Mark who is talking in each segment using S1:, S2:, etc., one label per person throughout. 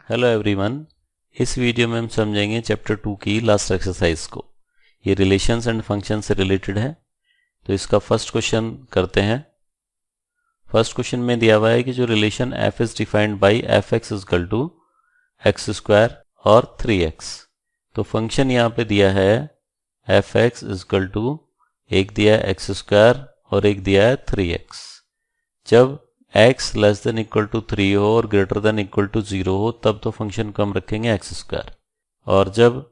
S1: Hello everyone, इस video में हम समझेंगे चैप्टर 2 की लास्ट एक्सरसाइज को। ये रिलेशंस एंड फंक्शन से रिलेटेड है। तो इसका फर्स्ट क्वेश्चन करते हैं। फर्स्ट क्वेश्चन में दिया हुआ है कि जो relation f is defined by F X is equal to X square और 3x। तो फंक्शन यहाँ पे दिया है एफ एक्स इजकल टू, एक दिया है एक्स स्क्वायर और एक दिया है 3x। जब x less than equal to 3 हो और ग्रेटर देन इक्वल टू 0 हो तब तो फंक्शन को हम रखेंगे एक्स स्क्वायर, और जब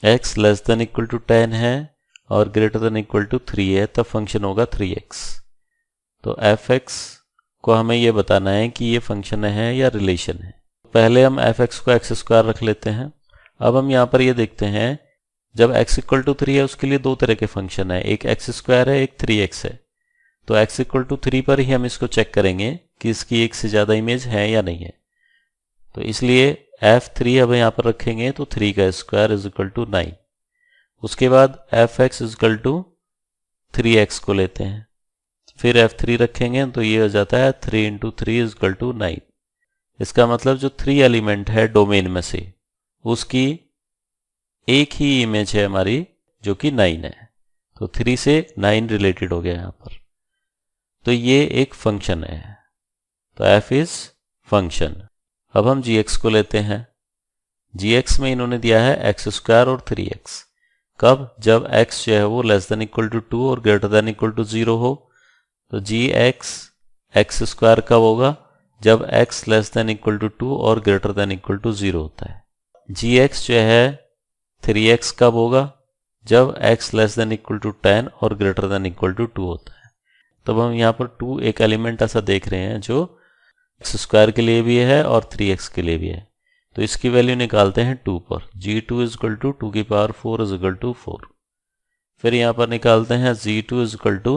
S1: x less than equal to 10 है और ग्रेटर देन इक्वल टू 3 है तब फंक्शन होगा 3x। तो fx को हमें ये बताना है कि ये फंक्शन है या रिलेशन है। पहले हम fx को एक्स स्क्वायर रख लेते हैं। अब हम यहाँ पर ये देखते हैं, जब x इक्वल टू 3 है उसके लिए दो तरह के फंक्शन है, एक एक्स स्क्वायर है, एक 3x है। तो x इक्वल टू 3 पर ही हम इसको चेक करेंगे कि इसकी एक से ज़्यादा इमेज है या नहीं है। तो इसलिए f3 अब यहाँ पर रखेंगे तो 3 का स्क्वायर इज इक्वल टू 9। उसके बाद fx is equal to 3x को लेते हैं, फिर f3 रखेंगे तो ये हो जाता है 3 इंटू 3 इज इक्वल टू 9। इसका मतलब जो 3 एलिमेंट है डोमेन में से उसकी एक ही इमेज है हमारी जो कि 9 है। तो 3 से 9 रिलेटेड हो गया यहाँ पर। तो ये एक फंक्शन है, तो f इज फंक्शन। अब हम gx को लेते हैं। gx में इन्होंने दिया है एक्स स्क्वायर और 3x। कब? जब x जो है वो लेस देन इक्वल टू 2 और ग्रेटर देन इक्वल टू 0 हो। तो gx एक्स स्क्वायर कब होगा? जब x less than equal to 2 और ग्रेटर देन इक्वल टू 0 होता है। gx जो है 3x कब होगा? जब x less than equal to 10 और ग्रेटर देन इक्वल टू 2 होता है। तब हम यहाँ पर 2 एक एलिमेंट ऐसा देख रहे हैं जो एक्स स्क्वायर के लिए भी है और 3x के लिए भी है। तो इसकी वैल्यू निकालते हैं 2 पर। g2 इज इक्वल टू 2 की पावर 4 इज इक्वल टू 4। फिर यहाँ पर निकालते हैं g2 is equal to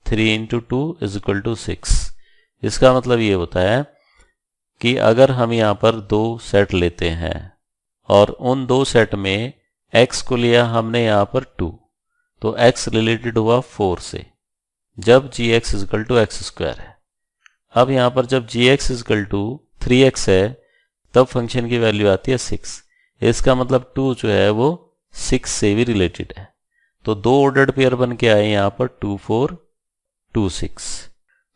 S1: 3 into 2 is equal to 6। इसका मतलब ये होता है कि अगर हम यहाँ पर दो सेट लेते हैं और उन दो सेट में x को लिया हमने यहाँ पर 2, तो x रिलेटेड हुआ 4 से जब gx is equal to X square है। अब यहाँ पर जब gx इजकल टू 3x है तब फंक्शन की वैल्यू आती है 6। इसका मतलब 2 जो है वो 6 से भी रिलेटेड है। तो दो ऑर्डर्ड पेयर बन के आए यहाँ पर 2 4 2 6।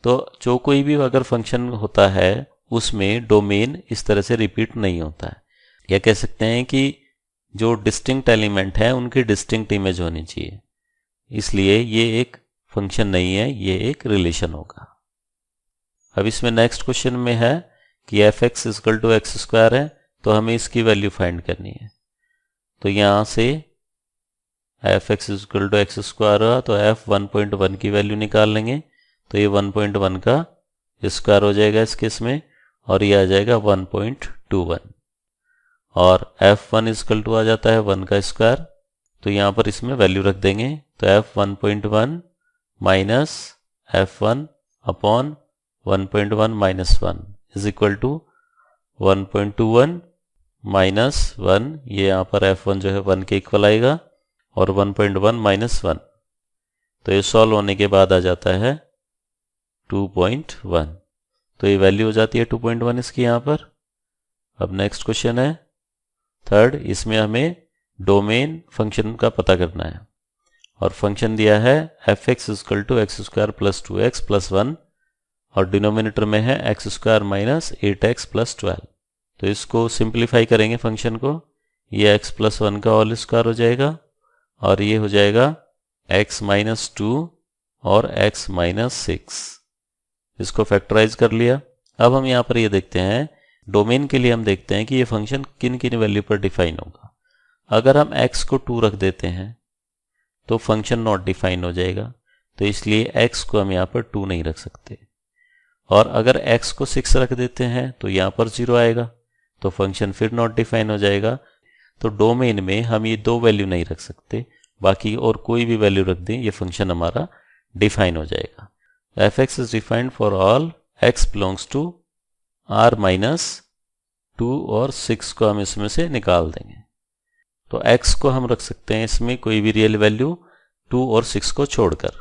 S1: तो जो कोई भी अगर फंक्शन होता है उसमें डोमेन इस तरह से रिपीट नहीं होता है, या कह सकते हैं कि जो डिस्टिंक्ट एलिमेंट है उनकी डिस्टिंक्ट इमेज होनी चाहिए। इसलिए ये एक फंक्शन नहीं है, ये एक रिलेशन होगा। अब इसमें नेक्स्ट क्वेश्चन में है कि F X is equal to X square है, तो हमें इसकी वैल्यू फाइंड करनी है। तो यहाँ से F X is equal to X square हुआ तो एफ 1.1 की वैल्यू निकाल लेंगे। तो ये 1.1 का स्क्वायर हो जाएगा इस केस में, और ये आ जाएगा 1.21। और f1 इजकल टू आ जाता है 1 का स्क्वायर। तो यहाँ पर इसमें वैल्यू रख देंगे। तो f 1.1 minus f1 upon 1.1 minus 1 is equal to 1.21 minus 1। ये यहाँ पर f1 जो है 1 के इक्वल आएगा, और 1.1 माइनस 1। तो ये सॉल्व होने के बाद आ जाता है 2.1। तो ये वैल्यू हो जाती है 2.1 इसकी यहाँ पर। अब नेक्स्ट क्वेश्चन है थर्ड। इसमें हमें डोमेन फंक्शन का पता करना है, और फंक्शन दिया है F X is equal to X square plus 2x plus 1, और डिनोमिनेटर में है x square minus 8x plus 12। तो इसको सिंप्लीफाई करेंगे फंक्शन को। ये x प्लस 1 का होल स्क्वायर हो जाएगा, और ये हो जाएगा x माइनस 2 और x माइनस 6। इसको फैक्टराइज कर लिया। अब हम यहाँ पर ये देखते हैं, डोमेन के लिए हम देखते हैं कि ये फंक्शन किन किन वैल्यू पर डिफाइन होगा। अगर हम x को 2 रख देते हैं तो फंक्शन नॉट डिफाइन हो जाएगा, तो इसलिए x को हम यहाँ पर 2 नहीं रख सकते। और अगर x को 6 रख देते हैं तो यहाँ पर 0 आएगा, तो फंक्शन फिर नॉट डिफाइन हो जाएगा। तो डोमेन में हम ये दो वैल्यू नहीं रख सकते, बाकी और कोई भी वैल्यू रख दें ये फंक्शन हमारा डिफाइन हो जाएगा। F X is defined for all x belongs to r minus 2 और 6 को हम इसमें से निकाल देंगे। तो x को हम रख सकते हैं इसमें कोई भी रियल वैल्यू 2 और 6 को छोड़कर,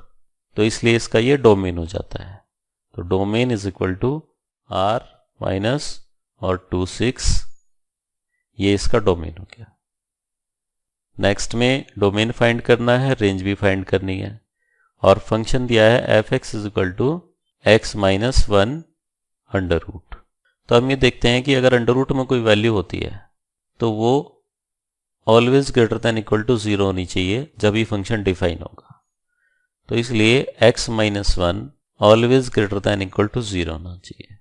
S1: तो इसलिए इसका ये डोमेन हो जाता है। तो domain is equal to r minus और 2 6 ये इसका डोमेन हो गया। नेक्स्ट में डोमेन फाइंड करना है, रेंज भी फाइंड करनी है, और फंक्शन दिया है f(x) = x - 1 अंडर रूट। तो हम ये देखते हैं कि अगर अंडर रूट में कोई वैल्यू होती है तो वो always greater than equal to 0 होनी चाहिए जब ये फंक्शन डिफाइन होगा। तो इसलिए x - 1 always greater than equal to 0 होना चाहिए,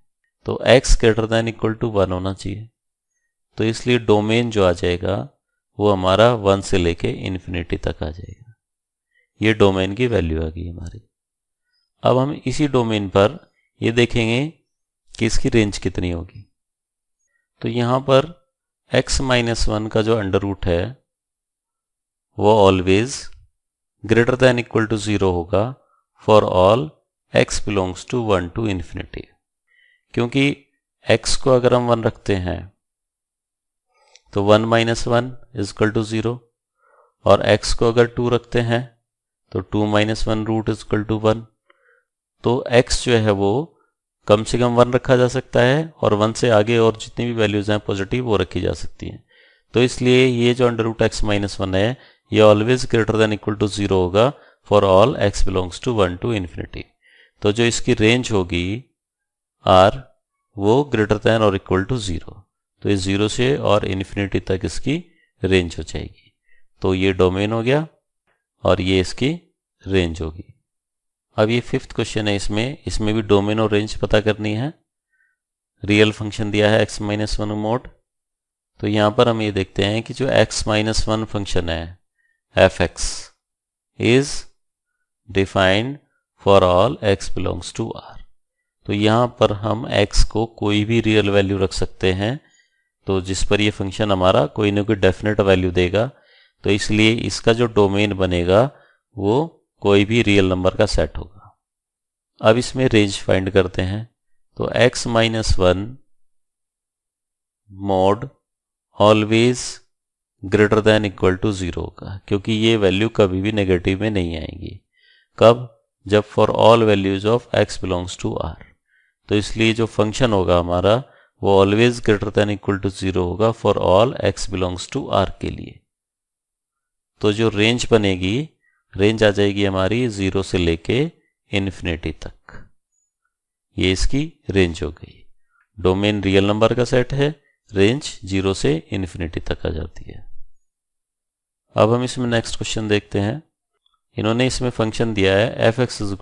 S1: तो x greater than equal to 1 होना चाहिए। तो इसलिए डोमेन जो आ जाएगा वो हमारा 1 से लेके इन्फिनिटी तक आ जाएगा। ये डोमेन की वैल्यू आ गई हमारी। अब हम इसी डोमेन पर ये देखेंगे कि इसकी रेंज कितनी होगी। तो यहाँ पर x - 1 का जो अंडर रूट है वो always greater than equal to 0 होगा for all x belongs to 1 to infinity. क्योंकि x को अगर हम 1 रखते हैं तो 1 - 1 = 0, और x को अगर 2 रखते हैं तो 2 - 1 रूट = 1। तो x जो है वो कम से कम 1 रखा जा सकता है, और 1 से आगे और जितनी भी वैल्यूज़ हैं पॉजिटिव वो रखी जा सकती हैं। तो इसलिए ये जो अंडर रूट x - 1 है ये always greater than equal to 0 होगा for all x belongs to 1 to infinity. तो जो इसकी रेंज होगी r वो ग्रेटर दैन और इक्वल टू 0, तो इस 0 से और इन्फिनिटी तक इसकी रेंज हो जाएगी। तो ये डोमेन हो गया और ये इसकी रेंज होगी। अब ये 5th क्वेश्चन है, इसमें भी डोमेन और रेंज पता करनी है। रियल फंक्शन दिया है x - 1 मोड। तो यहाँ पर हम ये देखते हैं कि जो x - 1 फंक्शन है f(x) is defined for all x belongs to r। तो यहाँ पर हम x को कोई भी रियल वैल्यू रख सकते हैं, तो जिस पर ये फंक्शन हमारा कोई ना कोई डेफिनेट वैल्यू देगा। तो इसलिए इसका जो डोमेन बनेगा वो कोई भी रियल नंबर का सेट होगा। अब इसमें रेंज फाइंड करते हैं। तो x - 1 mod always greater than equal to 0 होगा, क्योंकि ये वैल्यू कभी भी नेगेटिव में नहीं आएंगी। कब? जब for all values of x belongs to r। तो इसलिए जो फंक्शन होगा हमारा वो always greater than equal to 0 होगा for all x belongs to r के लिए। तो जो रेंज बनेगी, रेंज आ जाएगी हमारी 0 से लेके इन्फिनिटी तक। ये इसकी रेंज हो गई। डोमेन रियल नंबर का सेट है, रेंज 0 से इन्फिनिटी तक आ जाती है। अब हम इसमें नेक्स्ट क्वेश्चन देखते हैं। इन्होंने इसमें फंक्शन दिया है f(x) =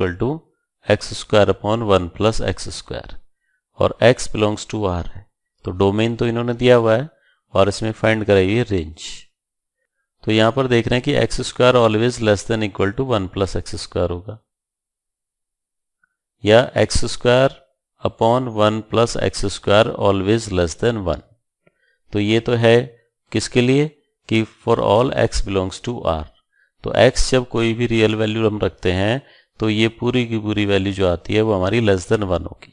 S1: x² / 1 + x², और x बिलोंग्स टू r है। तो डोमेन तो इन्होंने दिया हुआ है और इसमें फाइंड कराइए रेंज। तो यहाँ पर देख रहे हैं कि x² always less than equal to 1 + x² होगा, या x² / 1 + x² always less than 1। तो ये तो है किसके लिए कि for all x belongs to r। तो x जब कोई भी रियल वैल्यू हम रखते हैं तो ये पूरी की पूरी वैल्यू जो आती है वो हमारी लेस देन 1 होगी।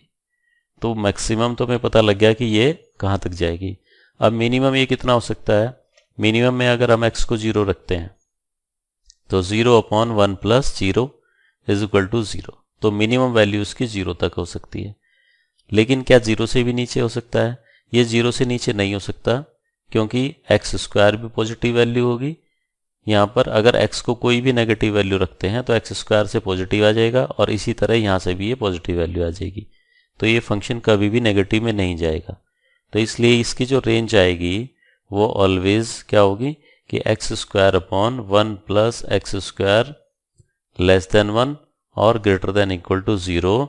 S1: तो मैक्सिमम तो हमें पता लग गया कि ये कहाँ तक जाएगी। अब मिनिमम ये कितना हो सकता है? मिनिमम में अगर हम x को 0 रखते हैं तो 0/1 + 0 = 0। तो मिनिमम वैल्यू इसकी 0 तक हो सकती है। लेकिन क्या 0 से भी नीचे हो सकता है? ये 0 से नीचे नहीं हो सकता, क्योंकि x² भी पॉजिटिव वैल्यू होगी। यहाँ पर अगर x को कोई भी नेगेटिव वैल्यू रखते हैं तो x² से पॉजिटिव आ जाएगा, और इसी तरह यहाँ से भी ये पॉजिटिव वैल्यू आ जाएगी। तो ये फंक्शन कभी भी नेगेटिव में नहीं जाएगा। तो इसलिए इसकी जो रेंज आएगी वो ऑलवेज क्या होगी कि x² / 1 + x² लेस देन 1 और greater than equal to 0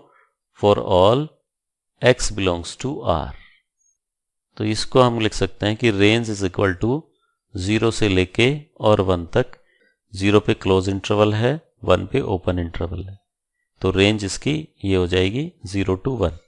S1: for all x belongs to r। तो इसको हम लिख सकते हैं कि रेंज इज इक्वल टू 0 से लेके और 1 तक। 0 पे क्लोज इंटरवल है, 1 पे ओपन इंटरवल है। तो रेंज इसकी ये हो जाएगी 0 to 1।